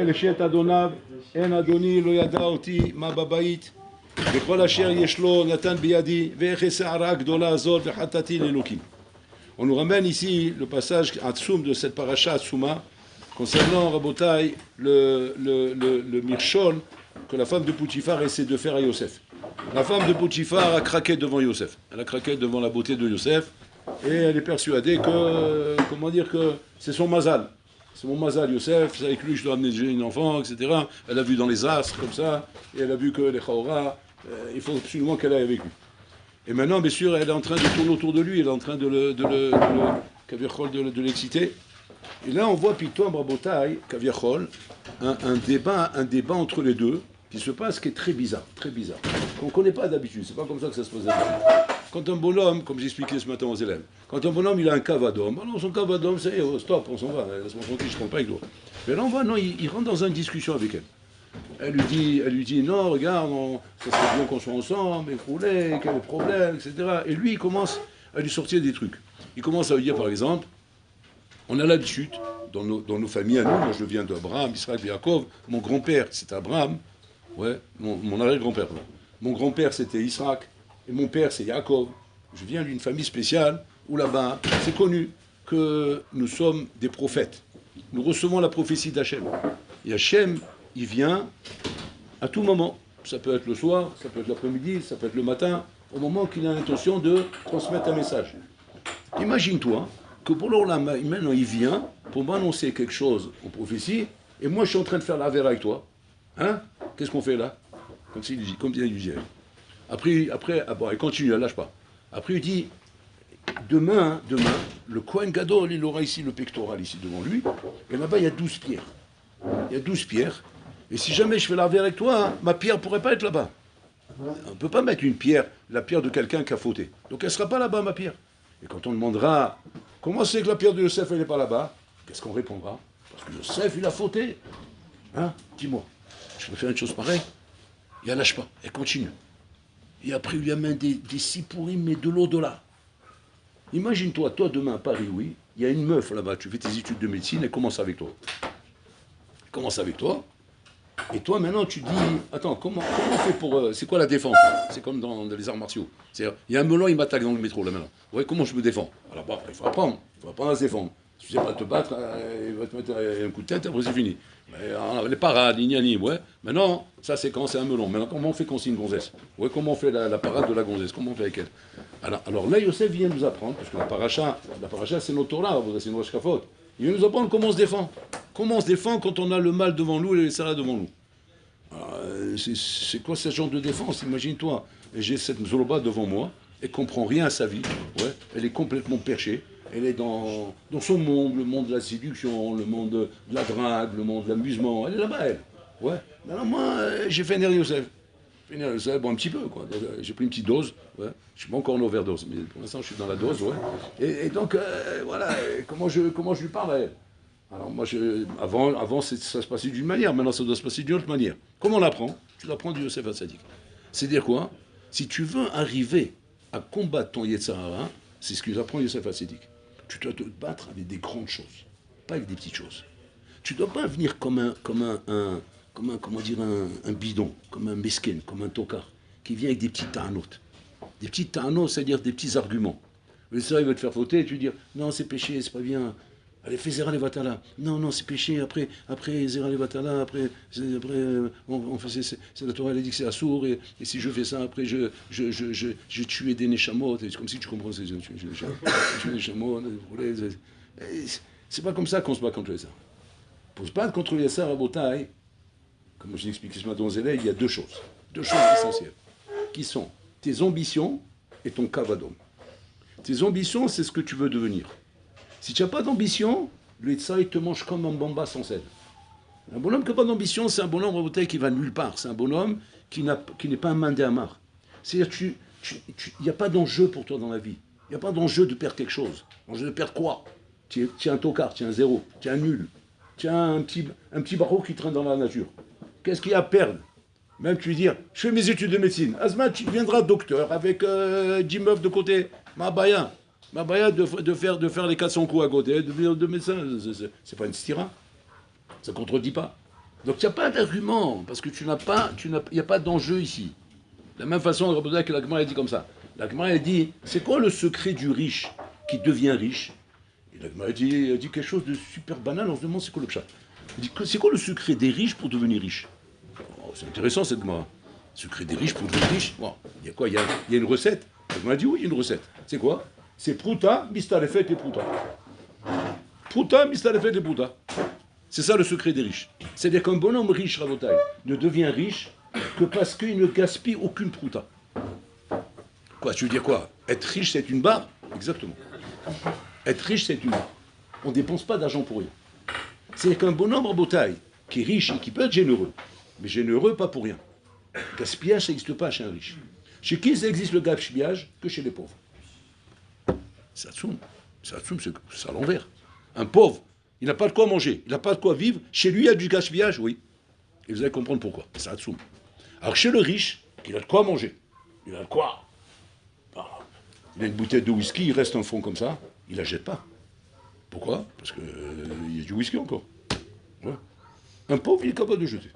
לשת אדוניו, אין אדוני לא ידע אותי מה בבית, וכל אשר יש לו נתן בידי, ואיך הסערה הגדולה הזאת וחטאתי לאלוקים. On nous ramène ici le passage Atsoum de cette paracha Atsouma concernant Rabotai le Mirchol que la femme de Poutifar essaie de faire à Yosef. La femme de Poutifar a craqué devant Yosef. Elle a craqué devant la beauté de Yosef et elle est persuadée que, comment dire, que c'est son mazal. C'est mon mazal Yosef, c'est avec lui que je dois amener une enfant, etc. Elle a vu dans les astres comme ça et elle a vu que les Chaora, il faut absolument qu'elle aille avec lui. Et maintenant, bien sûr, elle est en train de tourner autour de lui, elle est en train de l'exciter. Et là, on voit Pitoum Rabotai, Kaviachol, un débat entre les deux qui se passe, qui est très bizarre, qu'on ne connaît pas d'habitude, c'est pas comme ça que ça se passe d'habitude. Quand un bonhomme, comme j'expliquais ce matin aux élèves, quand un bonhomme il a un cavadome, alors son cavadome, c'est stop, on s'en va, laisse-moi tranquille, je ne compte pas avec toi. Mais là, on voit, non, il rentre dans une discussion avec elle. Elle lui dit, non, regarde, ça serait bien qu'on soit ensemble, écrouler, quel est le problème, etc. Et lui, il commence à lui sortir des trucs. Il commence à lui dire, par exemple, on a l'habitude, dans nos familles à nous, moi je viens d'Abraham, Israël, Yaakov, mon grand-père c'était Abraham, ouais, mon arrière-grand-père. Mon grand-père c'était Israël, et mon père c'est Yaakov. Je viens d'une famille spéciale où là-bas, c'est connu que nous sommes des prophètes. Nous recevons la prophétie d'Hachem. Et Hachem, il vient à tout moment. Ça peut être le soir, ça peut être l'après-midi, ça peut être le matin, au moment qu'il a l'intention de transmettre un message. Imagine-toi que pour l'Olam, maintenant il vient pour m'annoncer quelque chose en prophétie, et moi je suis en train de faire la verre avec toi. Hein? Qu'est-ce qu'on fait là? Comme il lui disait. Après, ah bon, il continue, il lâche pas. Après il dit, demain, le Kohen Gadol, il aura ici le pectoral, ici devant lui, et là-bas il y a 12 pierres. Il y a 12 pierres, et si jamais je fais la verre avec toi, hein, ma pierre ne pourrait pas être là-bas. On ne peut pas mettre une pierre, la pierre de quelqu'un qui a fauté. Donc elle ne sera pas là-bas, ma pierre. Et quand on demandera, comment c'est que la pierre de Yosef, elle n'est pas là-bas? Qu'est-ce qu'on répondra? Parce que Yosef, il a fauté. Hein? Dis-moi, je peux faire une chose pareille? Et elle lâche pas, elle continue. Et après, il lui amène des sipourim, mais de l'au-delà. Imagine-toi, toi demain à Paris, oui, il y a une meuf là-bas, tu fais tes études de médecine, elle commence avec toi. Elle commence avec toi. Et toi, maintenant, tu dis, attends, comment on fait pour... c'est quoi la défense? C'est comme dans les arts martiaux. C'est-à-dire, il y a un melon, il m'attaque dans le métro, là, maintenant. Ouais, comment je me défends? Alors, bah, il faut apprendre à se défendre. Si tu sais pas te battre, il va te mettre un coup de tête, après c'est fini. Mais, les parades, l'ignani, ouais. Maintenant, ça, c'est quand c'est un melon. Maintenant, comment on fait quand c'est une gonzesse? Ouais, comment on fait la parade de la gonzesse? Comment on fait avec elle? Alors là, Yosef vient nous apprendre, parce que la paracha c'est notre Torah, c'est notre Shkafot. Il vient nous apprendre comment on se défend. Comment on se défend quand on a le mal devant nous et les salades devant nous. C'est quoi ce genre de défense? Imagine-toi, j'ai cette Zoloba devant moi, elle ne comprend rien à sa vie, ouais, elle est complètement perchée, elle est dans son monde, le monde de la séduction, le monde de la drague, le monde de l'amusement, elle est là-bas, elle. Ouais. Alors moi, j'ai fait Ner Yosef. Bon, un petit peu, quoi. J'ai pris une petite dose, ouais. Je suis pas encore en overdose, mais pour l'instant, je suis dans la dose, ouais. Et donc, voilà, comment je lui parle à elle? Alors moi, avant ça se passait d'une manière, maintenant ça doit se passer d'une autre manière. Comment on l'apprend? Tu l'apprends du Yosef Hatzadik. C'est-à-dire quoi? Si tu veux arriver à combattre ton Yetzirah, c'est ce que j'apprends Yosef Hatzadik. Tu dois te battre avec des grandes choses, pas avec des petites choses. Tu ne dois pas venir comme un bidon, comme un mesken, comme un tokar, qui vient avec des petits ta'anot. Des petits ta'anot, c'est-à-dire des petits arguments. Le Yetzer Hara, il veut te faire fauter, et tu veux dire, non, c'est péché, c'est pas bien. Allez, fais Zera Levatala. Non, c'est péché. Après Zera Levatala, après on fait, c'est la Torah, elle dit que c'est assourd, et si je fais ça, après je tué des Neshamot, c'est comme si tu comprends, je tué des Neshamot, c'est pas comme ça qu'on se bat contre les Yetzer Hara. Pour se battre contre les Yetzer Hara, Rabotai, comme je l'ai expliqué ce matin aux élèves, il y a deux choses essentielles, qui sont tes ambitions et ton kavadom. Tes ambitions, c'est ce que tu veux devenir. Si tu n'as pas d'ambition, le Yetzer Hara, il te mange comme un bamba sans sel. Un bonhomme qui n'a pas d'ambition, c'est un bonhomme qui va nulle part. C'est un bonhomme qui n'est pas un mandé amar. C'est-à-dire il n'y a pas d'enjeu pour toi dans la vie. Il n'y a pas d'enjeu de perdre quelque chose. L'enjeu de perdre quoi? Tu es un tocard, tu es un zéro, tu es un nul. Tu es un petit barreau qui traîne dans la nature. Qu'est-ce qu'il y a à perdre? Même tu veux dire, je fais mes études de médecine. Azma, tu deviendras docteur avec 10 meufs de côté. Mabaya de faire les 400 coups à côté, de médecin, c'est pas une stira. Ça contredit pas. Donc il n'y a pas d'argument, parce que il n'y a pas d'enjeu ici. De la même façon, que la Gemara a dit comme ça. La Gemara a dit, c'est quoi le secret du riche qui devient riche? Et la Gemara a dit quelque chose de super banal, on se demande c'est quoi le pshat. Il dit, c'est quoi le secret des riches pour devenir riches? Oh, c'est intéressant cette Gemara. Le secret des riches pour devenir riches, bon, il y a quoi, il y a une recette. La Gemara a dit oui, il y a une recette. C'est quoi? C'est Pruta, Mistarefet et Pruta. Pruta, Mistarefet et Pruta. C'est ça le secret des riches. C'est-à-dire qu'un bonhomme riche, Rabotai, ne devient riche que parce qu'il ne gaspille aucune Pruta. Quoi, tu veux dire quoi? Être riche, c'est une barre? Exactement. Être riche, c'est une barre. On ne dépense pas d'argent pour rien. C'est qu'un bonhomme Rabotai, qui est riche et qui peut être généreux, mais généreux pas pour rien. Le gaspillage, ça n'existe pas chez un riche. Chez qui ça existe le gaspillage? Que chez les pauvres. C'est Atsoum, c'est à l'envers. Un pauvre, il n'a pas de quoi manger, il n'a pas de quoi vivre. Chez lui, il y a du gaspillage, oui. Et vous allez comprendre pourquoi. C'est Atsoum. Alors chez le riche, il a de quoi manger. Il a de quoi. Il a une bouteille de whisky, il reste un fond comme ça, il ne la jette pas. Pourquoi? Parce qu'il y a du whisky encore. Ouais. Un pauvre, il est capable de jeter.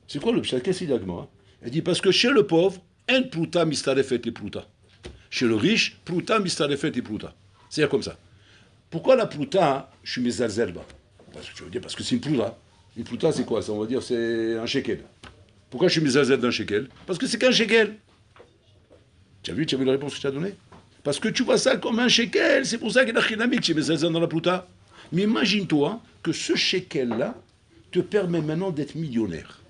C'est quoi le pshat? Qu'est-ce qu'il a de moi? Elle dit parce que chez le pauvre, en pruta mistarefet et pruta. Chez le riche, pruta mistarefet et pruta. C'est-à-dire comme ça. Pourquoi la pruta, je suis mezalzelba? Parce que tu veux dire, parce que c'est une pruta. Une pruta, c'est quoi ça? On va dire, c'est un shekel. Pourquoi je suis mezalzel d'un shekel? Parce que c'est qu'un shekel. Tu as vu la réponse que je t'ai donnée? Parce que tu vois ça comme un shekel, c'est pour ça qu'il y a chinamik chez mezalzel dans la pruta. Mais imagine-toi que ce shekel-là te permet maintenant d'être millionnaire.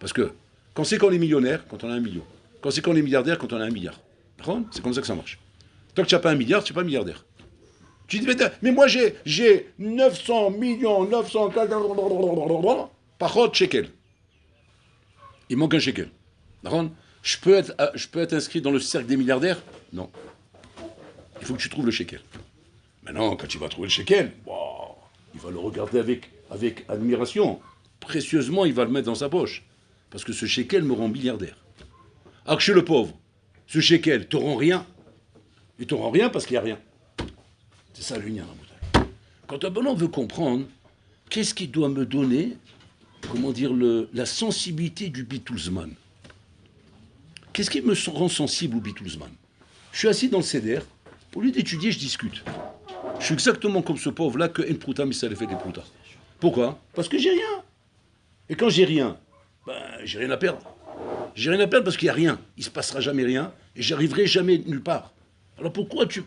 Parce que quand c'est qu'on est millionnaire, quand on a 1 million. Quand c'est qu'on est milliardaire, quand on a 1 milliard. C'est comme ça que ça marche. Tant que tu n'as pas 1 milliard, tu n'es pas milliardaire. Tu dis, mais moi j'ai 900 millions, 900... Par contre, shekel. Il manque un shekel. Je peux être inscrit dans le cercle des milliardaires? Non. Il faut que tu trouves le shekel. Maintenant, quand tu vas trouver le shekel, wow, il va le regarder avec admiration. Précieusement, il va le mettre dans sa poche. Parce que ce shekel me rend milliardaire. Alors que chez le pauvre, ce shekel ne te rend rien. Il ne te rend rien parce qu'il n'y a rien. C'est ça l'union. Quand un bonhomme veut comprendre, qu'est-ce qu'il doit me donner, comment dire, la sensibilité du Bitouzman? Qu'est-ce qui me rend sensible au Bitouzman? Je suis assis dans le CDR, au lieu d'étudier, je discute. Je suis exactement comme ce pauvre-là que En Pruta Mistarefet et Pruta. Pourquoi? Parce que j'ai rien. Et quand j'ai rien, j'ai rien à perdre. J'ai rien à perdre parce qu'il n'y a rien. Il ne se passera jamais rien et j'arriverai jamais nulle part. Alors pourquoi tu...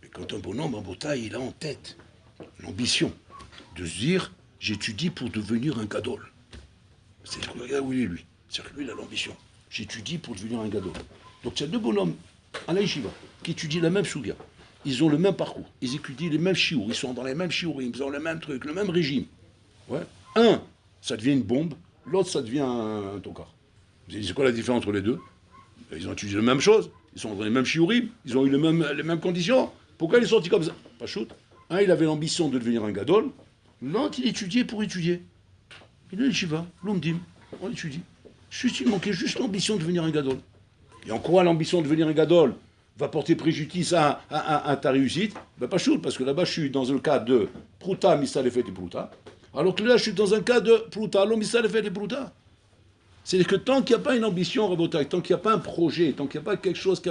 Mais quand un bonhomme en bataille, il a en tête l'ambition de se dire, j'étudie pour devenir un gadol. C'est-à-dire que regarde où il est lui. C'est-à-dire que lui, il a l'ambition. J'étudie pour devenir un gadol. Donc il y a 2 bonhommes à la yeshiva qui étudient la même souga. Ils ont le même parcours. Ils étudient les mêmes chiours. Ils sont dans les mêmes chiourim. Ils ont le même truc, le même régime. Ouais. Un, ça devient une bombe. L'autre, ça devient un tokar. Vous avez dit, c'est quoi la différence entre les deux? Ils ont étudié la même chose. Ils sont dans les mêmes chiourim. Ils ont eu les mêmes conditions. Pourquoi il est sorti comme ça? Pas shoot. Un, il avait l'ambition de devenir un gadol. L'autre, il étudiait pour étudier. Il est yeshiva, l'omdim. On étudie. Il manquait juste l'ambition de devenir un gadol. Et en quoi l'ambition de devenir un gadol va porter préjudice à ta réussite? Pas shoot, parce que là-bas, je suis dans un cas de pruta, mistarefet et pruta. Alors que là, je suis dans un cas de pruta, lo mistarefet et pruta. C'est-à-dire que tant qu'il n'y a pas une ambition, Rabotai, tant qu'il n'y a pas un projet, tant qu'il n'y a pas quelque chose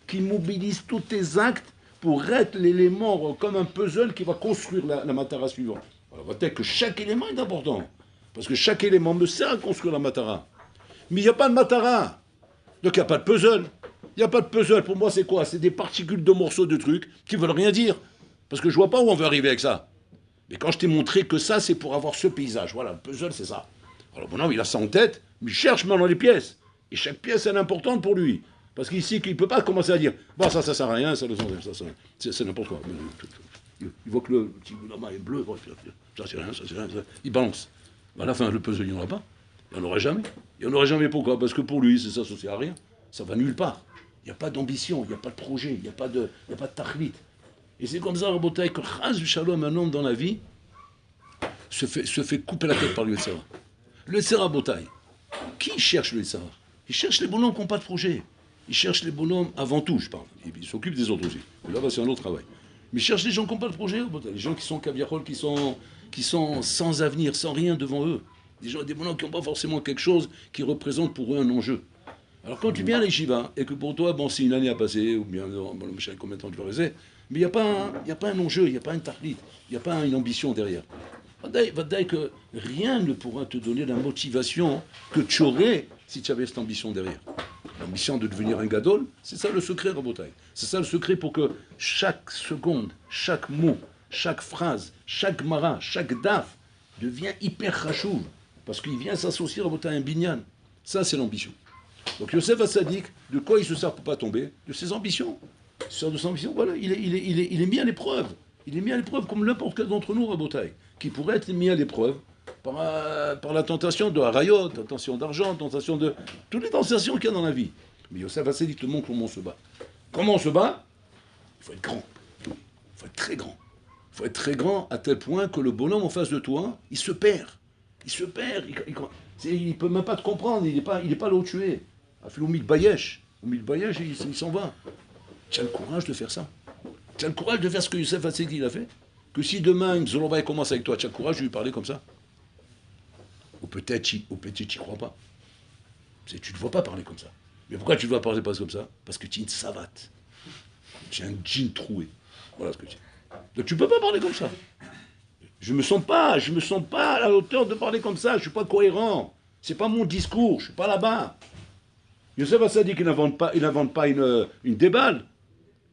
qui mobilise tous tes actes pour être l'élément comme un puzzle qui va construire la matara suivante. Alors, on va dire que chaque élément est important. Parce que chaque élément me sert à construire la matara. Mais il n'y a pas de matara. Donc il n'y a pas de puzzle. Il n'y a pas de puzzle. Pour moi, c'est quoi? C'est des particules de morceaux de trucs qui ne veulent rien dire. Parce que je ne vois pas où on veut arriver avec ça. Mais quand je t'ai montré que ça, c'est pour avoir ce paysage. Voilà, le puzzle, c'est ça. Alors bon, non, il a ça en tête, mais il cherche maintenant les pièces. Et chaque pièce, elle est importante pour lui. Parce qu'ici, il ne peut pas commencer à dire, bon, ça sert à rien, ça c'est n'importe quoi. Il voit que le petit bout est bleu, ça c'est rien, ça c'est rien. Il balance. À la fin, le puzzle, il n'y en aura pas. Il n'y en aura jamais. Il n'y en aura jamais. Pourquoi? Parce que pour lui, ça ne sert à rien. Ça va nulle part. Il n'y a pas d'ambition, il n'y a pas de projet, il n'y a pas de tachlit. Et c'est comme ça, Rabotai, que Chaz Shalom, un homme dans la vie, se fait couper la tête par le Yetzirah. Le Yetzirah, Rabotai, qui cherche le Yetzirah? Il cherche les bonhommes qui n'ont pas de projet. Il cherche les bonhommes avant tout, je parle. Il s'occupe des autres aussi. Mais là-bas, c'est un autre travail. Mais il cherche les gens qui n'ont pas de projet, Rabotai. Les gens qui sont caviarol, qui sont qui sont sans avenir, sans rien devant eux. Des bonhommes qui n'ont pas forcément quelque chose qui représente pour eux un enjeu. Alors quand tu viens à l'Yeshiva, et que pour toi, bon, c'est une année à passer, ou bien, bon, je sais combien de temps tu vas rester, mais il n'y a pas un enjeu, il n'y a pas un tarlit, il n'y a pas une ambition derrière. Va dire que rien ne pourra te donner la motivation que tu aurais si tu avais cette ambition derrière. L'ambition de devenir un gadol, c'est ça le secret, Rabotai. C'est ça le secret pour que chaque seconde, chaque mot, chaque phrase, chaque mara, chaque daf devient hyper chachouv. Parce qu'il vient s'associer, Rabotai, à un binyan. Ça, c'est l'ambition. Donc Yosef Hatzadik, de quoi il se sert pour pas tomber? De ses ambitions. Il se sert de ses ambitions, voilà, il est mis à l'épreuve. Il est mis à l'épreuve comme n'importe quel d'entre nous, Rabotai, qui pourrait être mis à l'épreuve par la tentation de harayot, tentation d'argent, tentation de... toutes les tentations qu'il y a dans la vie. Mais Yosef Hatzadik te montre comment on se bat. Comment on se bat? Il faut être grand. Il faut être très grand. Il faut être très grand à tel point que le bonhomme en face de toi, il se perd. Il se perd. Il ne peut même pas te comprendre. Il n'est pas là où tu es. Au Bayesh, il s'en va. Tu as le courage de faire ça. Tu as le courage de faire ce que Yosef Hatzadik a fait. Que si demain, Zolova commence avec toi, tu as le courage de lui parler comme ça. Ou peut-être tu n'y crois pas. Tu ne te vois pas parler comme ça. Mais pourquoi tu ne dois parler pas comme ça? Parce que tu es une savate. Tu es un djinn troué. Voilà ce que tu es. Donc tu ne peux pas parler comme ça. Je me sens pas à la hauteur de parler comme ça. Je ne suis pas cohérent. C'est pas mon discours. Je ne suis pas là-bas. Yosef Hatzadik, il n'invente pas une déballe.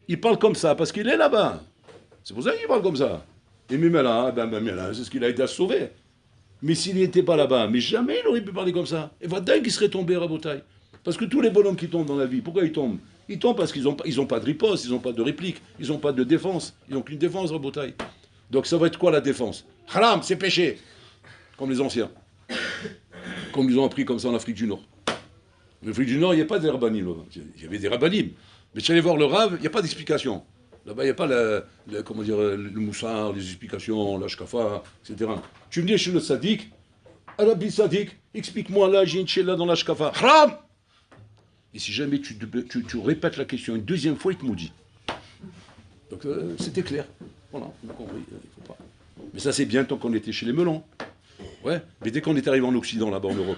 Il parle comme ça parce qu'il est là-bas. C'est pour ça qu'il parle comme ça. Et même là, c'est ce qu'il a aidé à se sauver. Mais s'il n'était pas là-bas, mais jamais il aurait pu parler comme ça. Et va dingue qu'il serait tombé à Rabotai. Parce que tous les bonhommes qui tombent dans la vie, pourquoi ils tombent? Ils tombent parce qu'ils n'ont pas de riposte, ils n'ont pas de réplique, ils n'ont pas de défense. Ils n'ont qu'une défense, Rabotai. Donc ça va être quoi la défense? Haram, c'est péché. Comme les anciens. Comme ils ont appris comme ça en Afrique du Nord. En Afrique du Nord, il n'y a pas de rabbanim. Il y avait des rabbanim. Mais tu allais voir le Rav, il n'y a pas d'explication. Là-bas, il n'y a pas le moussard, les explications, l'ashkafa, etc. Tu venais chez le sadique, Arabi sadique, explique-moi là, j'ai une chéla dans l'ashkafa. Haram! Et si jamais tu répètes la question une deuxième fois, il te maudit. Donc c'était clair. Voilà, on a compris, il faut pas. Mais ça c'est bien tant qu'on était chez les melons. Ouais, mais dès qu'on est arrivé en Occident, là-bas en Europe,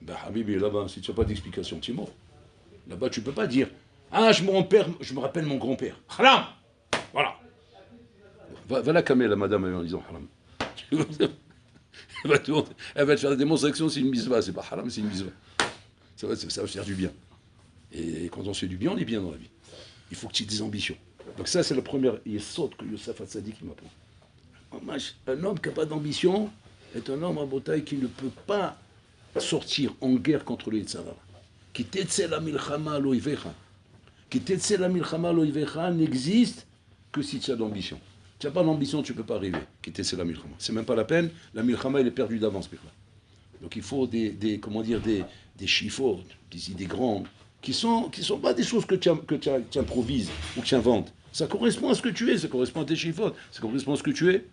ben Habibi, là-bas, si tu n'as pas d'explication, tu es mort. Là-bas, tu ne peux pas dire ah, je me rappelle mon grand-père. Haram! Voilà. Va la camer, la madame, en disant haram. Elle va te faire des démonstrations, c'est une misva. C'est pas haram, c'est une misva. Ça va faire du bien. Et quand on fait du bien, on est bien dans la vie. Il faut que tu aies des ambitions. Donc ça, c'est la première yesod que Yosef Hatzadik m'apprend. Un homme qui n'a pas d'ambition est un homme à Botaï qui ne peut pas sortir en guerre contre le Yetzirah. Qui t'etse la milchama loivecha. Qui t'etse la milchama loivecha n'existe que si tu as d'ambition. Tu n'as pas d'ambition, tu ne peux pas arriver. Qui t'etse la milchama. C'est même pas la peine. La milchama, elle est perdue d'avance. Donc il faut des chiffres, des idées grandes, qui sont pas des choses que tu improvises ou que tu inventes. Ça correspond à ce que tu es, ça correspond à tes chiffres, ça correspond à ce que tu es.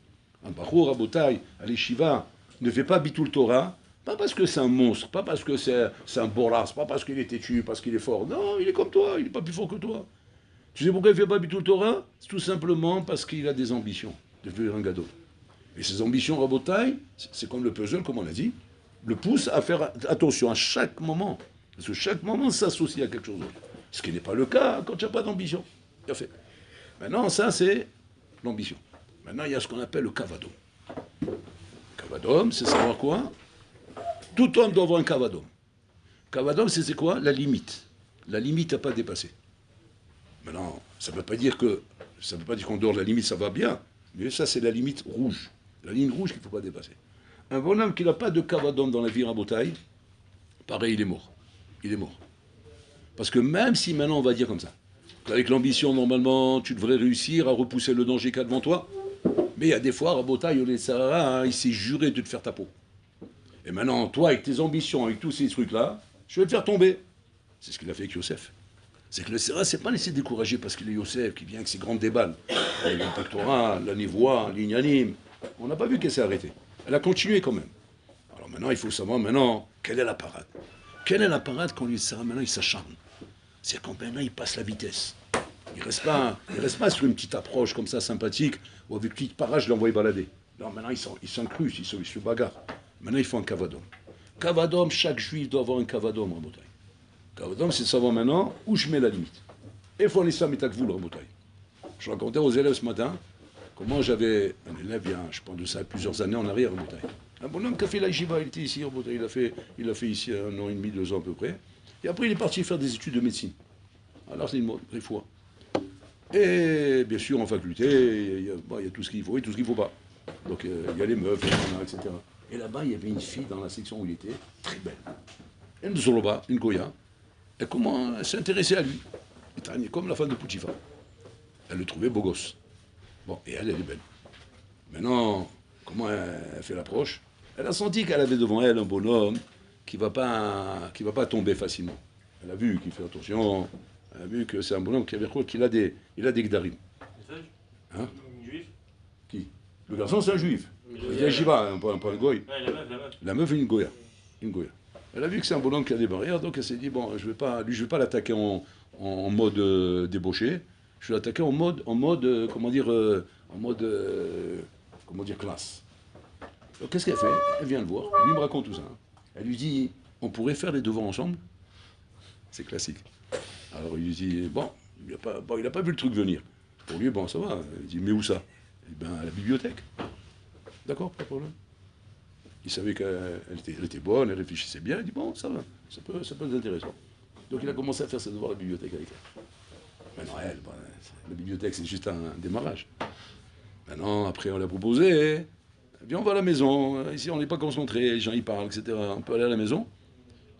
Un Bachour, à Botaï, à l'Eshiva, ne fait pas Bitul Torah, pas parce que c'est un monstre, pas parce que c'est un boras, pas parce qu'il est têtu, parce qu'il est fort. Non, il est comme toi, il n'est pas plus fort que toi. Tu sais pourquoi il ne fait pas Bitul Torah? C'est tout simplement parce qu'il a des ambitions de devenir un gadol. Et ces ambitions, Rabotai, c'est comme le puzzle, comme on l'a dit, le pousse à faire attention à chaque moment. Parce que chaque moment s'associe à quelque chose d'autre. Ce qui n'est pas le cas quand tu n'as pas d'ambition. Bien fait. Maintenant, ça, c'est l'ambition. Maintenant, il y a ce qu'on appelle le kavadom. Kavadom, c'est savoir quoi? Tout homme doit avoir un kavadom. Kavadom, c'est quoi? La limite. La limite à pas dépasser. Maintenant, ça ne veut pas dire qu'en dehors de la limite, ça va bien. Mais ça, c'est la limite rouge. La ligne rouge qu'il ne faut pas dépasser. Un bonhomme qui n'a pas de kavadom dans la vie Rabotai, pareil, il est mort. Il est mort. Parce que même si maintenant on va dire comme ça, avec l'ambition, normalement, tu devrais réussir à repousser le danger qu'il y a devant toi, mais il y a des fois, Rabotai, il s'est juré de te faire ta peau. Et maintenant, toi, avec tes ambitions, avec tous ces trucs-là, je vais te faire tomber. C'est ce qu'il a fait avec Yosef. C'est que le Serra s'est pas laissé décourager parce qu'il est Yosef, qui vient avec ses grandes déballes. Le pectoral, la névoie, l'ignanime. On n'a pas vu qu'elle s'est arrêtée. Elle a continué quand même. Alors maintenant, il faut savoir, quelle est la parade? Quelle est la parade quand lui Serra, maintenant, il s'acharne? C'est quand maintenant, il passe la vitesse. Il reste pas sur une petite approche comme ça, sympathique, ou avec une petite parade, je l'envoie balader. Non, maintenant, ils s'incrustent, ils se bagarrent. Maintenant, ils font un cavadom. Cavadom, chaque juif doit avoir un cavadom, Rabotai. Cavadom, c'est de savoir maintenant où je mets la limite. Et il faut aller ça, mais vous, Rabotai. Je racontais aux élèves ce matin comment j'avais un élève, je pense de ça plusieurs années en arrière, Rabotai. Un bonhomme qui a fait la Yeshiva, il était ici, Rabotai. Il a fait ici 1 an et demi, 2 ans à peu près. Et après, il est parti faire des études de médecine. Alors, c'est une mode, des fois. Et bien sûr, en faculté, il y a tout ce qu'il faut et tout ce qu'il ne faut pas. Donc, il y a les meufs, etc. Et là-bas, il y avait une fille dans la section où il était, très belle. Une Zoloba, une Goya. Et comment elle s'est intéressée à lui. Elle est comme la femme de Poutifa. Elle le trouvait beau gosse. Bon, et elle est belle. Maintenant, comment elle fait l'approche? Elle a senti qu'elle avait devant elle un bonhomme qui va pas tomber facilement. Elle a vu qu'il fait attention. Elle a vu que c'est un bonhomme qu'il a des gdarim. Hein? Juif? Qui? Le garçon, c'est un juif. Il y a Jiva, pas un goy. Ouais, la meuf est une goya. Elle a vu que c'est un bonhomme qui a des barrières, donc elle s'est dit, bon, je vais pas l'attaquer en mode débauché, je vais l'attaquer en mode classe. Donc qu'est-ce qu'elle fait? Elle vient le voir, lui me raconte tout ça. Hein. Elle lui dit, on pourrait faire les devoirs ensemble? C'est classique. Alors il lui dit, bon, il n'a pas vu le truc venir. Pour lui, bon, ça va. Il dit, mais où ça? Eh bien, à la bibliothèque. D'accord, pas de problème. Il savait qu'elle était bonne, elle réfléchissait bien, il dit, bon, ça va, ça peut être intéressant. Donc il a commencé à faire ses devoirs à la bibliothèque avec elle. Maintenant, la bibliothèque, c'est juste un démarrage. Maintenant, après, on l'a proposé, viens, on va à la maison, ici, on n'est pas concentré, les gens, ils parlent, etc. On peut aller à la maison.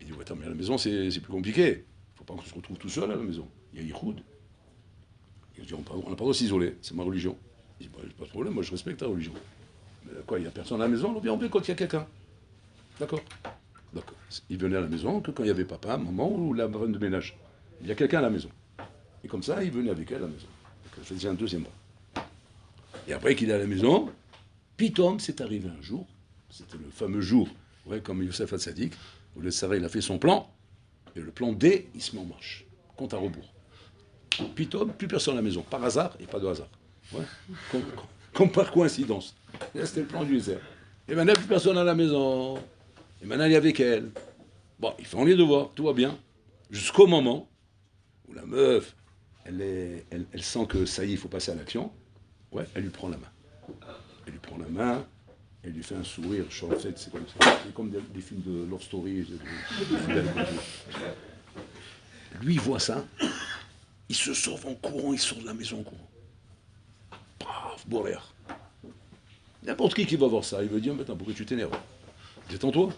Il dit, ouais, attends, mais à la maison, c'est plus compliqué. Il ne faut pas qu'on se retrouve tout seul à la maison. Il y a Yichoud. Il dit, on n'a pas le droit de s'isoler, c'est ma religion. Il dit, bah, pas de problème, moi je respecte ta religion. Mais quoi, il n'y a personne à la maison, on vient quand il y a quelqu'un. D'accord. D'accord. Il venait à la maison que quand il y avait papa, maman ou la femme de ménage. Il y a quelqu'un à la maison. Et comme ça, il venait avec elle à la maison. Donc, je faisais un 2e mois. Et après qu'il est à la maison, Pitom, c'est arrivé un jour, c'était le fameux jour, ouais, comme Youssef Hatzadik, où le Sarah, il a fait son plan, et le plan D, il se met en marche, compte à rebours. Pitom, plus personne à la maison, par hasard et pas de hasard. Ouais. Comme par coïncidence. Là, c'était le plan du désert. Et maintenant, plus personne à la maison. Et maintenant, il est avec elle. Bon, ils font les devoirs, tout va bien. Jusqu'au moment où la meuf, elle sent que ça y est, il faut passer à l'action. Ouais, elle lui prend la main. Elle lui prend la main, elle lui fait un sourire. En fait, c'est comme ça. C'est comme des films de Love Story. Lui, il voit ça. Il se sauve en courant, il sort de la maison en courant. Paf, Borer. N'importe qui va voir ça, il veut dire, mais attends, pourquoi tu t'énerves? Détends-toi.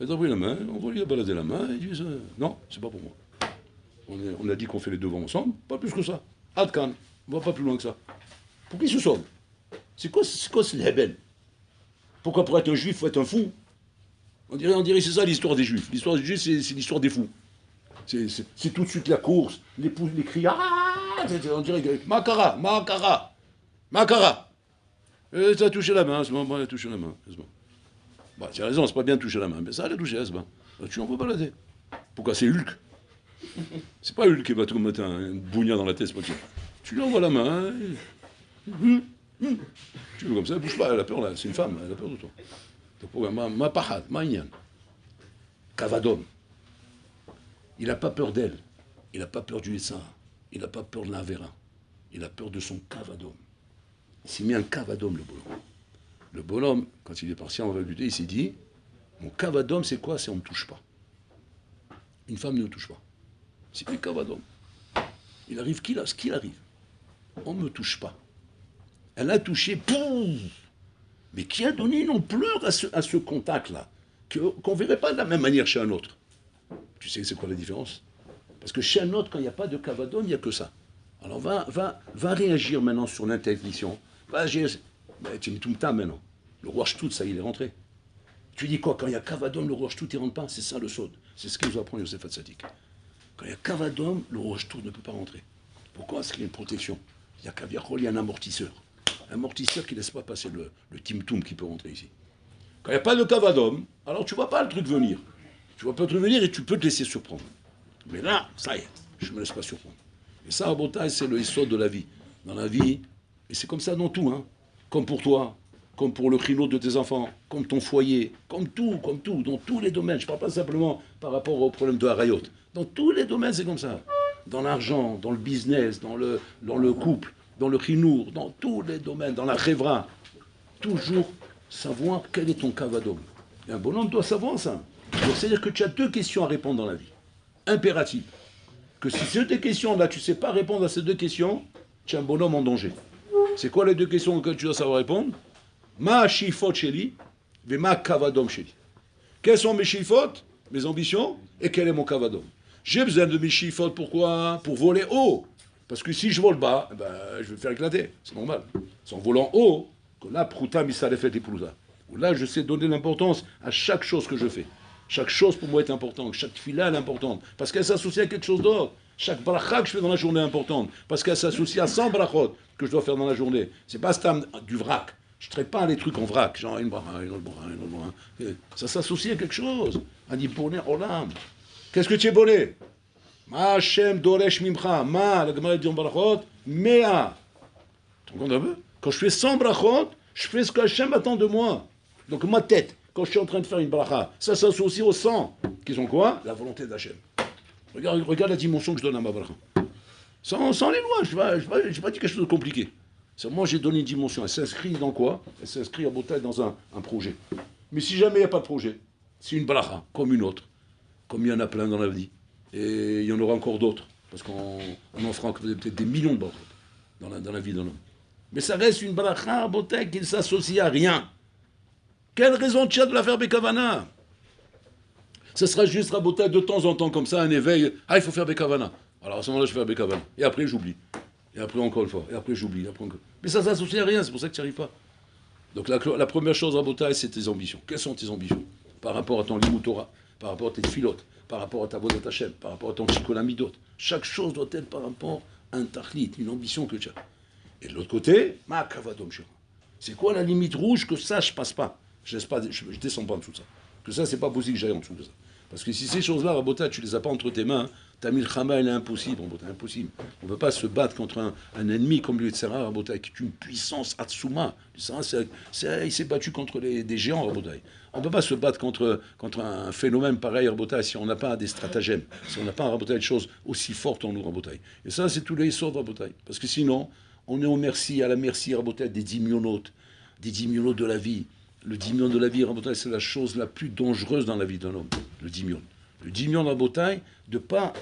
Et t'as pris la main, on va lui balader la main, et il dit, non, c'est pas pour moi. On a dit qu'on fait les devoirs ensemble, pas plus que ça. Adkan, on va pas plus loin que ça. Pour qui se sauve? C'est quoi ce hebel? Pourquoi pour être un juif, il faut être un fou? On dirait que c'est ça l'histoire des juifs. L'histoire des juifs, c'est l'histoire des fous. C'est tout de suite la course, les cris, on dirait que Makara. Tu as touché la main, c'est bon, elle a touché la main. Bah, tu as raison, c'est pas bien de toucher la main, mais ça, elle a touché, c'est bon. Tu l'envoies balader. Pourquoi? C'est Hulk. C'est pas Hulk qui va te mettre un bougnat dans la tête, c'est pas ça. Tu lui envoies la main, tu veux comme ça, elle bouge pas, elle a peur là, c'est une femme, elle a peur de toi. Donc, ma pahad, ma inyan. Kavadom. Il n'a pas peur d'elle, il n'a pas peur du Essa, il n'a pas peur de l'Avera, il a peur de son Kavadom. Il s'est mis un Kavadom, le bonhomme. Le bonhomme, quand il est parti en faculté, il s'est dit, mon Kavadom, c'est quoi? C'est on ne me touche pas. Une femme ne me touche pas. C'est un Kavadom. Il arrive ce qu'il arrive. On ne me touche pas. Elle a touché, pouf. Mais qui a donné une ampleur à ce contact-là, qu'on ne verrait pas de la même manière chez un autre. Tu sais c'est quoi la différence? Parce que chez un autre, quand il n'y a pas de Kavadom, il n'y a que ça. Alors va réagir maintenant sur l'interdiction. Va agir. Ben, tu mets tout le temps maintenant. Le roi Shtout, ça, il est rentré. Tu dis quoi? Quand il y a Kavadom, le roi Shtout, il ne rentre pas. C'est ça le sod. C'est ce qu'il nous apprend Youssef Hatzadik. Quand il y a Kavadom, le roi Shtout ne peut pas rentrer. Pourquoi? Parce qu'il y a une protection. Il y a Kaviachol, il y a un amortisseur. Un amortisseur qui ne laisse pas passer le Timtoum qui peut rentrer ici. Quand il n'y a pas de Kavadom, alors tu ne vois pas le truc venir. Tu ne vois pas le truc venir et tu peux te laisser surprendre. Mais là, ça y est, je ne me laisse pas surprendre. Et ça, à Botaï, c'est le histoire de la vie. Dans la vie, et c'est comme ça dans tout, hein. Comme pour toi, comme pour le chino de tes enfants, comme ton foyer, comme tout, dans tous les domaines. Je ne parle pas simplement par rapport au problème de harayot. Dans tous les domaines, c'est comme ça. Dans l'argent, dans le business, dans le couple, dans le chinour, dans tous les domaines, dans la chevra. Toujours savoir quel est ton cavadom. Et un bonhomme doit savoir ça. Donc, c'est-à-dire que tu as deux questions à répondre dans la vie. Impératives. Que si ces deux questions-là, tu ne sais pas répondre à ces deux questions, tu es un bonhomme en danger. C'est quoi les deux questions auxquelles tu dois savoir répondre? Ma shifot sheli, ve ma kavadom sheli. Quelles sont mes shifot, mes ambitions, et quel est mon kavadom? J'ai besoin de mes shifot, pourquoi? Pour voler haut. Parce que si je vole bas, ben, je vais me faire éclater. C'est normal. C'est en volant haut que là, pruta misalefet et pruta. Là, je sais donner l'importance à chaque chose que je fais. Chaque chose pour moi est importante. Chaque fila est importante. Parce qu'elle s'associe à quelque chose d'autre. Chaque bracha que je fais dans la journée est importante. Parce qu'elle s'associe à 100 brachot que je dois faire dans la journée. C'est pas stam du vrac. Je ne traite pas les trucs en vrac. Genre une bracha, une autre bracha, une autre bracha. Ça s'associe à quelque chose. À dit bonnet olam. Qu'est-ce que tu es bonnet? Ma Hashem doresh mimcha. Ma, la Gemara dit en brachot, mea. Tu te rends compte un peu? Quand je fais 100 brachot, je fais ce que Hashem attend de moi. Donc ma tête, quand je suis en train de faire une bracha, ça s'associe aux 100. Qui sont quoi? La volonté d'Hachem. Regarde la dimension que je donne à ma bracha. Sans les lois, je n'ai pas dit quelque chose de compliqué. Moi, j'ai donné une dimension. Elle s'inscrit dans quoi? Elle s'inscrit en bouteille dans un projet. Mais si jamais il n'y a pas de projet, c'est une bracha, comme une autre. Comme il y en a plein dans la vie. Et il y en aura encore d'autres. Parce qu'on en fera peut-être des millions de brachot dans la vie d'un homme. Mais ça reste une bracha en bouteille qui ne s'associe à rien. Quelle raison tu as de la faire Bekavana? Ce sera juste raboter de temps en temps comme ça, un éveil. Ah, il faut faire Bekavana. Alors à ce moment-là, je fais Bekavana. Et après, j'oublie. Et après, encore une fois. Et après, j'oublie. Mais ça s'associe à rien, c'est pour ça que tu n'y arrives pas. Donc la première chose, raboter, c'est tes ambitions. Quelles sont tes ambitions? Par rapport à ton limut Torah, par rapport à tes filotes, par rapport à ta vodat Hashem, par rapport à ton chikolamidot. Chaque chose doit être par rapport à un tachlit, une ambition que tu as. Et de l'autre côté, ma kavadom shira. C'est quoi la limite rouge que ça, je passe pas? Je descends pas en dessous de ça. Que ça, c'est pas possible que j'aille en dessous de ça. Parce que si ces choses-là, Rabota, tu les as pas entre tes mains, ta milchama, elle est impossible, Rabota, impossible. On ne peut pas se battre contre un ennemi comme lui, Tzara, Rabota, qui est une puissance Atsuma. Il s'est battu contre des géants, Rabota. On ne peut pas se battre contre un phénomène pareil, Rabota, si on n'a pas des stratagèmes, si on n'a pas, Rabota, une chose aussi forte en nous, Rabota. Et ça, c'est tous les sorts, Rabota. Parce que sinon, on est à la merci, Rabota, des dimionautes de la vie. Le dimion de la vie, Rabotai, c'est la chose la plus dangereuse dans la vie d'un homme. Le dimion. Le dimion, Rabotai, de ne pas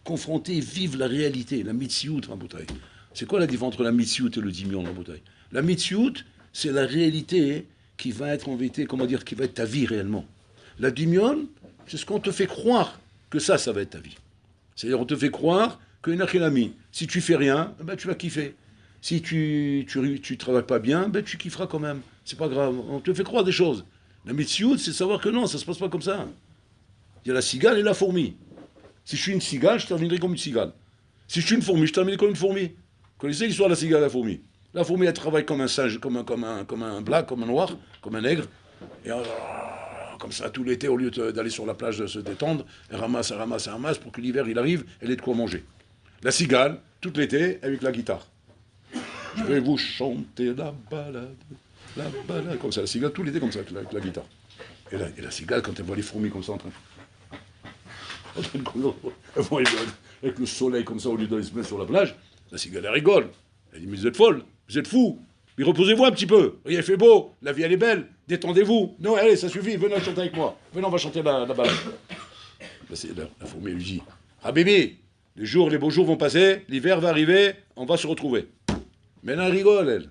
confronter et vivre la réalité, la mitziout, Rabotai. C'est quoi la différence entre la mitziout et le dimion, Rabotai? La mitziout, c'est la réalité qui va être en vérité, qui va être ta vie réellement. La dimion, c'est ce qu'on te fait croire que ça va être ta vie. C'est-à-dire, on te fait croire qu'une achilami, si tu fais rien, ben, tu vas kiffer. Si tu travailles pas bien, ben tu kifferas quand même. C'est pas grave. On te fait croire des choses. La mitziout, c'est savoir que non, ça se passe pas comme ça. Il y a la cigale et la fourmi. Si je suis une cigale, je terminerai comme une cigale. Si je suis une fourmi, je terminerai comme une fourmi. Vous connaissez l'histoire de la cigale et la fourmi? La fourmi, elle travaille comme un singe, comme un black, comme un noir, comme un nègre. Et comme ça, tout l'été, au lieu d'aller sur la plage de se détendre, elle ramasse pour que l'hiver, il arrive, elle ait de quoi manger. La cigale, tout l'été, avec la guitare. Je vais vous chanter la balade, comme ça. La cigale, tout l'été, comme ça, avec la guitare. Et la cigale, quand elle voit les fourmis comme ça en train avec le soleil comme ça, au lieu d'aller se mettre sur la plage, la cigale, elle rigole. Elle dit, mais vous êtes folle, vous êtes fous. Mais reposez-vous un petit peu. Il fait beau, la vie, elle est belle. Détendez-vous. Non, allez, ça suffit, venez chanter avec moi. Venez, on va chanter la balade. La fourmi, elle lui dit, ah bébé, les beaux jours vont passer, l'hiver va arriver, on va se retrouver. Mais elle rigole, elle.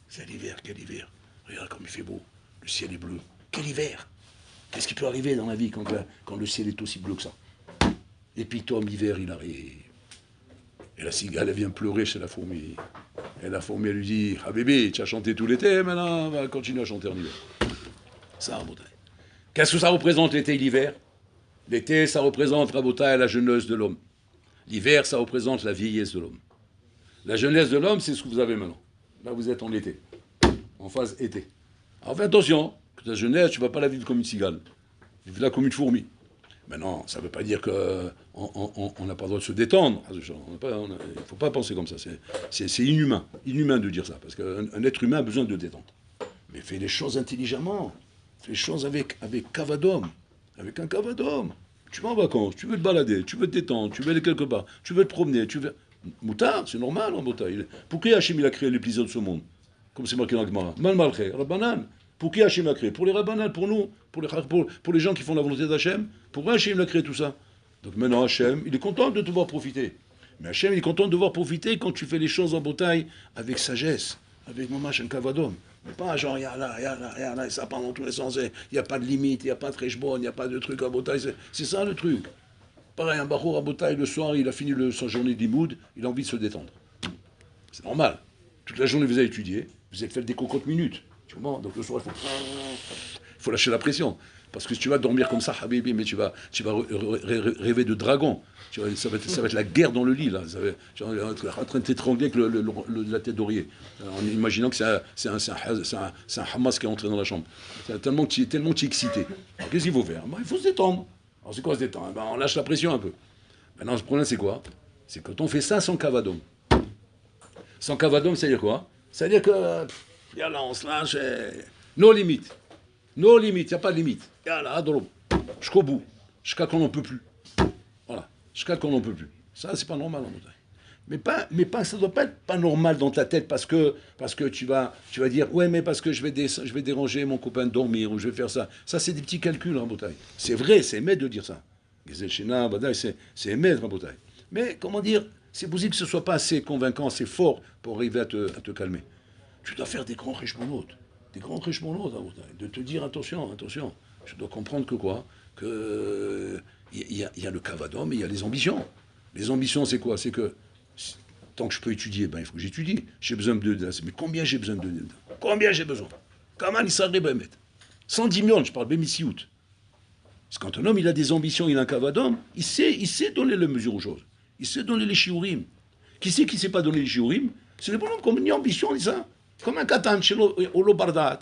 C'est l'hiver, quel hiver. Regarde comme il fait beau, le ciel est bleu. Quel hiver? Qu'est-ce qui peut arriver dans la vie quand le ciel est aussi bleu que ça? Et puis Tom, l'hiver, il arrive. Et la cigale, elle vient pleurer chez la fourmi. Et la fourmi, elle lui dit, ah bébé, tu as chanté tout l'été, maintenant, on va continuer à chanter en hiver. Ça, Rabotai. Qu'est-ce que ça représente l'été et l'hiver? L'été, ça représente, Rabotai, la jeunesse de l'homme. L'hiver, ça représente la vieillesse de l'homme. La jeunesse de l'homme, c'est ce que vous avez maintenant. Là, vous êtes en été, en phase été. Alors fais attention, que ta jeunesse, tu ne vas pas la vivre comme une cigale. Vive-la comme une fourmi. Maintenant, ça ne veut pas dire qu'on n'a pas le droit de se détendre. Il ne faut pas penser comme ça. C'est inhumain de dire ça, parce qu'un être humain a besoin de détente. Mais fais les choses intelligemment. Fais les choses avec cavadom. Avec un cavadom. Tu vas en vacances, tu veux te balader, tu veux te détendre, tu veux aller quelque part, tu veux te promener, tu veux... Moutard, c'est normal en Moutard. Pourquoi Hachem il a créé les plaisirs de ce monde? Comme c'est marqué dans la Gemara. Mal malché, Rabbanan. Pour qui Hachem a créé? Pour les Rabbanan, pour nous, pour les gens qui font la volonté d'Hachem. Pourquoi Hachem a créé tout ça? Donc maintenant Hachem, il est content de te voir profiter. Mais Hachem, il est content de te voir profiter quand tu fais les choses en bataille avec sagesse, avec mamash un kavadom. Mais pas genre, y'a là, et ça part dans tous les sens. Il n'y a pas de limite, il n'y a pas de treshbon, il n'y a pas de truc à bataille. C'est ça le truc. Pareil, un bachour à bataille le soir, il a fini sa journée d'imoud, il a envie de se détendre. C'est normal. Toute la journée, vous avez étudié, vous êtes fait des cocottes minutes. Tu vois, donc le soir, il faut lâcher la pression. Parce que si tu vas dormir comme ça, habibi, mais tu vas rêver de dragon. Ça va être la guerre dans le lit, là. Tu vas être en train de t'étrangler avec la tête d'oreiller. En imaginant que c'est un Hamas qui est entré dans la chambre. Tellement tu es excité. Alors, qu'est-ce qu'il faut faire? Il faut se détendre. Alors, c'est quoi se détendre? On lâche la pression un peu. Maintenant, ce problème, c'est quoi? C'est quand on fait ça sans cavadom. Sans cavadom, ça veut dire quoi? Ça veut dire que, là, on se lâche, nos limites. No limites, il n'y a pas de limite. Yallah, adrob. Jusqu'au bout. Jusqu'à qu'on n'en peut plus. Voilà. Jusqu'à qu'on n'en peut plus. Ça, c'est pas normal en montagne. Mais ça ne doit pas être pas normal dans ta tête parce que tu vas dire ouais, mais parce que je vais déranger mon copain de dormir ou je vais faire ça. Ça, c'est des petits calculs en montagne. C'est vrai, c'est émettre de dire ça. C'est émettre en montagne. Mais comment dire, c'est possible que ce ne soit pas assez convaincant, assez fort pour arriver à te calmer. Tu dois faire des grands richemont. Des grands richemont de te dire attention, je dois comprendre que quoi? Que il y a le cavadom et il y a les ambitions. Les ambitions, c'est quoi? C'est que tant que je peux étudier, il faut que j'étudie. J'ai besoin de... Mais combien j'ai besoin de... Combien j'ai besoin? Comment il s'arrête à mettre 110 millions, je parle bémissiout. Parce que quand un homme il a des ambitions, il a un cavadom, il sait donner les mesures aux choses. Il sait donner les shiurim. Qui sait pas donner les shiurim? C'est le bonhomme comme une ambition, on dit ça. Comme un katan chez Olobardat.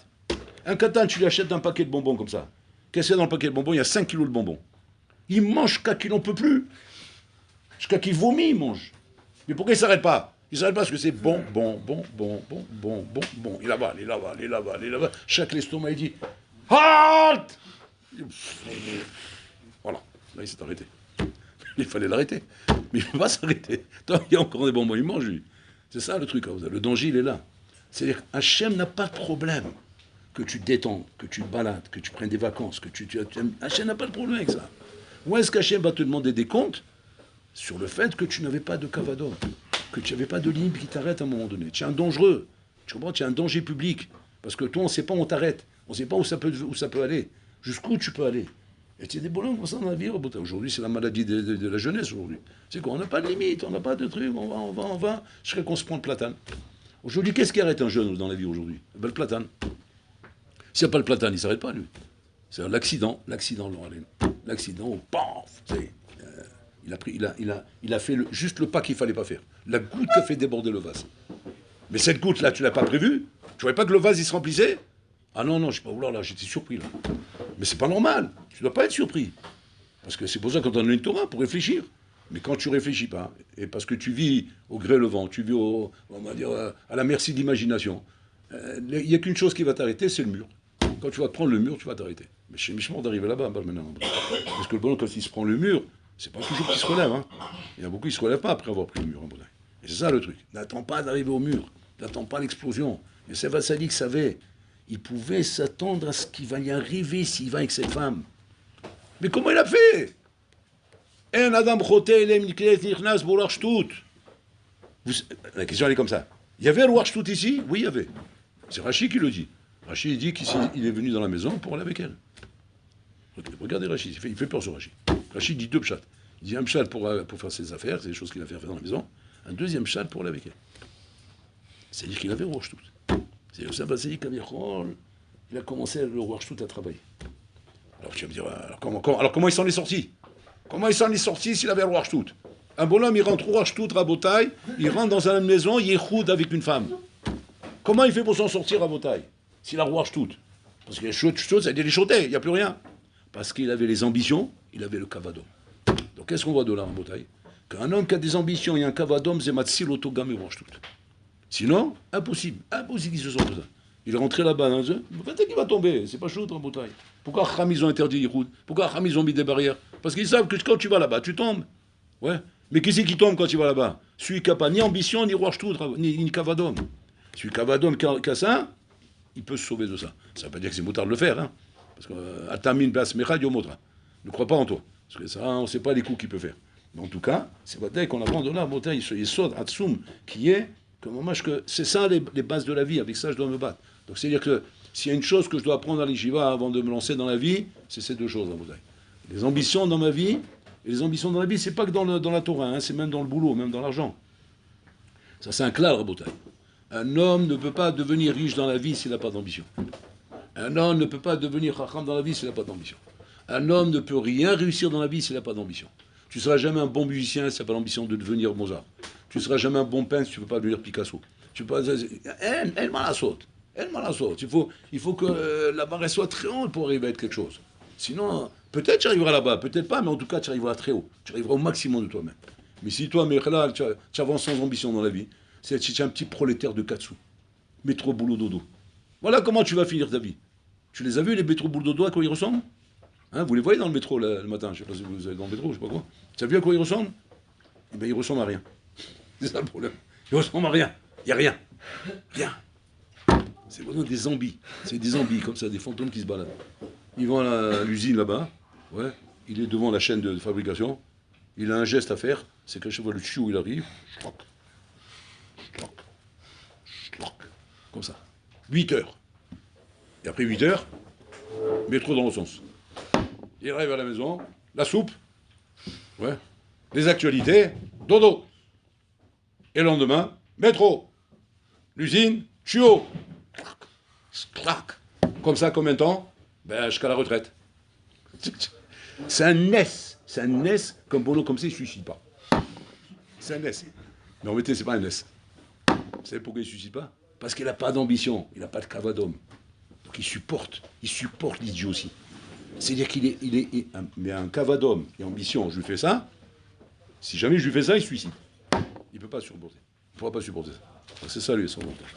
Un katan, tu lui achètes un paquet de bonbons comme ça. Qu'est-ce qu'il y a dans le paquet de bonbons? Il y a 5 kilos de bonbons. Il mange jusqu'à qu'il n'en peut plus. Jusqu'à qu'il vomit, il mange. Mais pourquoi il ne s'arrête pas? Il ne s'arrête pas parce que c'est bon. Il avale. Chaque l'estomac, il dit halt! Voilà. Là, il s'est arrêté. Il fallait l'arrêter. Mais il ne peut pas s'arrêter. Tant il y a encore des bonbons, il mange, lui. C'est ça le truc. Le danger, il est là. C'est-à-dire qu'Hachem n'a pas de problème que tu te détends, que tu te balades, que tu prennes des vacances, que Hachem n'a pas de problème avec ça. Où est-ce qu'Hachem va te demander des comptes? Sur le fait que tu n'avais pas de cavador, que tu n'avais pas de limite qui t'arrête à un moment donné. Tu es un dangereux. Tu comprends? Tu es un danger public. Parce que toi, on ne sait pas où on t'arrête. On ne sait pas où ça peut aller. Jusqu'où tu peux aller. Et tu as des bonhommes comme ça dans la vie. Aujourd'hui, c'est la maladie de la jeunesse, aujourd'hui. C'est quoi? On n'a pas de limite, on n'a pas de truc, on va, jusqu'à qu'on se prend le platane. Aujourd'hui, qu'est-ce qui arrête un jeune dans la vie aujourd'hui? Le platane. S'il n'y a pas le platane, il ne s'arrête pas, lui. C'est l'accident, l'accident, paf, il a fait juste le pas qu'il ne fallait pas faire. La goutte qui a fait déborder le vase. Mais cette goutte-là, tu ne l'as pas prévue? Tu ne voyais pas que le vase, il se remplissait? Ah non, je ne sais pas vouloir, là, j'étais surpris, là. Mais c'est pas normal, tu ne dois pas être surpris. Parce que c'est pour ça qu'on donne une Torah, pour réfléchir. Mais quand tu réfléchis pas, et parce que tu vis au gré le vent, tu vis on va dire, à la merci de l'imagination, il n'y a qu'une chose qui va t'arrêter, c'est le mur. Quand tu vas te prendre le mur, tu vas t'arrêter. Mais chez Michemont d'arriver là-bas, maintenant. Parce que le bonhomme, quand il se prend le mur, c'est pas toujours qu'il se relève. Hein. Il y a beaucoup qui ne se relèvent pas après avoir pris le mur en Bretagne. Et c'est ça le truc. N'attends pas d'arriver au mur. N'attends pas l'explosion. Et c'est Vassalik savait. Il pouvait s'attendre à ce qu'il va y arriver s'il va avec cette femme. Mais comment il a fait? La question elle est comme ça. Il y avait le Warshtout ici? Oui, il y avait. C'est Rachid qui le dit. Rachid dit qu'il est venu dans la maison pour aller avec elle. Regardez Rachid, il fait peur sur Rachid. Rachid dit deux pshat. Il dit un pshat pour faire ses affaires, c'est des choses qu'il a fait faire dans la maison. Un deuxième pshat pour aller avec elle. C'est-à-dire qu'il avait le Warshtout. C'est Yosef Basséi Kavichol, il a commencé le Warshtout à travailler. Alors tu vas me dire, alors comment il s'en est sorti? Comment il s'en est sorti s'il avait le Warshtout? Un bonhomme, il rentre au Warshtout, Rabotaï, il rentre dans une maison, il est choud avec une femme. Comment il fait pour s'en sortir, Rabotaï, s'il a le Warshtout? Parce qu'il y a chose, ça dit les chotés, il n'y a plus rien. Parce qu'il avait les ambitions, il avait le kavadom. Donc qu'est-ce qu'on voit de là, Rabotaï? Qu'un homme qui a des ambitions et un kavadom, c'est matsil autogame Warshtout. Sinon, impossible qu'il se sorte de ça. Il est rentré là-bas, dans le peut-être qu'il va tomber, c'est pas chaud, en bouteille. Pourquoi Kham, ils ont interdit Yichoud? Pourquoi Kham, ils ont mis des barrières? Parce qu'ils savent que quand tu vas là-bas, tu tombes. Ouais. Mais qui c'est qui tombe quand tu vas là-bas? Celui qui n'a pas ni ambition, ni roi ni cavadom. Celui cavadom qui a ça, il peut se sauver de ça. Ça ne veut pas dire que c'est moutard de le faire, hein. Parce que Atamin Bas Mechad Yomotra. Ne crois pas en toi. Parce que ça, on ne sait pas les coups qu'il peut faire. Mais en tout cas, c'est peut-être qu'on apprend de là, il saute Hatsum, qui est, que c'est ça les bases de la vie, avec ça je dois me battre. Donc c'est-à-dire que s'il y a une chose que je dois apprendre à l'Yeshiva avant de me lancer dans la vie, c'est ces deux choses, la bouteille. Les ambitions dans ma vie, et les ambitions dans la vie, c'est pas que dans la Torah, hein, c'est même dans le boulot, même dans l'argent. Ça c'est un clair, la bouteille. Un homme ne peut pas devenir riche dans la vie s'il n'a pas d'ambition. Un homme ne peut pas devenir chacham dans la vie s'il n'a pas d'ambition. Un homme ne peut rien réussir dans la vie s'il n'a pas d'ambition. Tu ne seras jamais un bon musicien si tu n'as pas l'ambition de devenir Mozart. Tu ne seras jamais un bon peintre si tu ne peux pas devenir Picasso. Tu peux pas... Elle m'a la saute. Il faut que la barre soit très haute pour arriver à être quelque chose. Sinon, peut-être tu arriveras là-bas, peut-être pas, mais en tout cas tu arriveras très haut. Tu arriveras au maximum de toi-même. Mais si toi, Mechalal, tu avances sans ambition dans la vie, c'est si tu es un petit prolétaire de 4 sous. Métro, boulot, dodo. Voilà comment tu vas finir ta vie. Tu les as vus, les métro, boulot, dodo, à quoi ils ressemblent? Hein, vous les voyez dans le métro le matin, je ne sais pas si vous êtes dans le métro, je ne sais pas quoi. Tu as vu à quoi ils ressemblent? Eh bien, ils ressemblent à rien. C'est ça le problème. Ils ressemblent à rien. Il n'y a rien. Rien. C'est vraiment des zombies. C'est des zombies, comme ça, des fantômes qui se baladent. Ils vont à l'usine là-bas. Ouais. Il est devant la chaîne de fabrication. Il a un geste à faire. C'est qu'à chaque fois le chiot, il arrive. Schlock. Schlock. Schlock. Comme ça. 8 heures. Et après 8 heures, métro dans l'autre sens. Il arrive à la maison, la soupe, ouais, les actualités, dodo. Et le lendemain, métro, l'usine, chiot. Clac. Comme ça, combien de temps? Ben, jusqu'à la retraite. C'est un NES. C'est un NES, comme Bono, comme ça, il ne se suicide pas. C'est un NES. Mais en réalité, ce n'est pas un NES. Vous savez pourquoi il ne se suicide pas? Parce qu'il n'a pas d'ambition, il n'a pas de cavadome. Donc il supporte l'idiot aussi. C'est-à-dire qu'il est un cavadome et ambition, je lui fais ça, si jamais je lui fais ça, il se suicide. Il ne peut pas supporter. Il ne pourra pas supporter ça. C'est ça lui, son montage.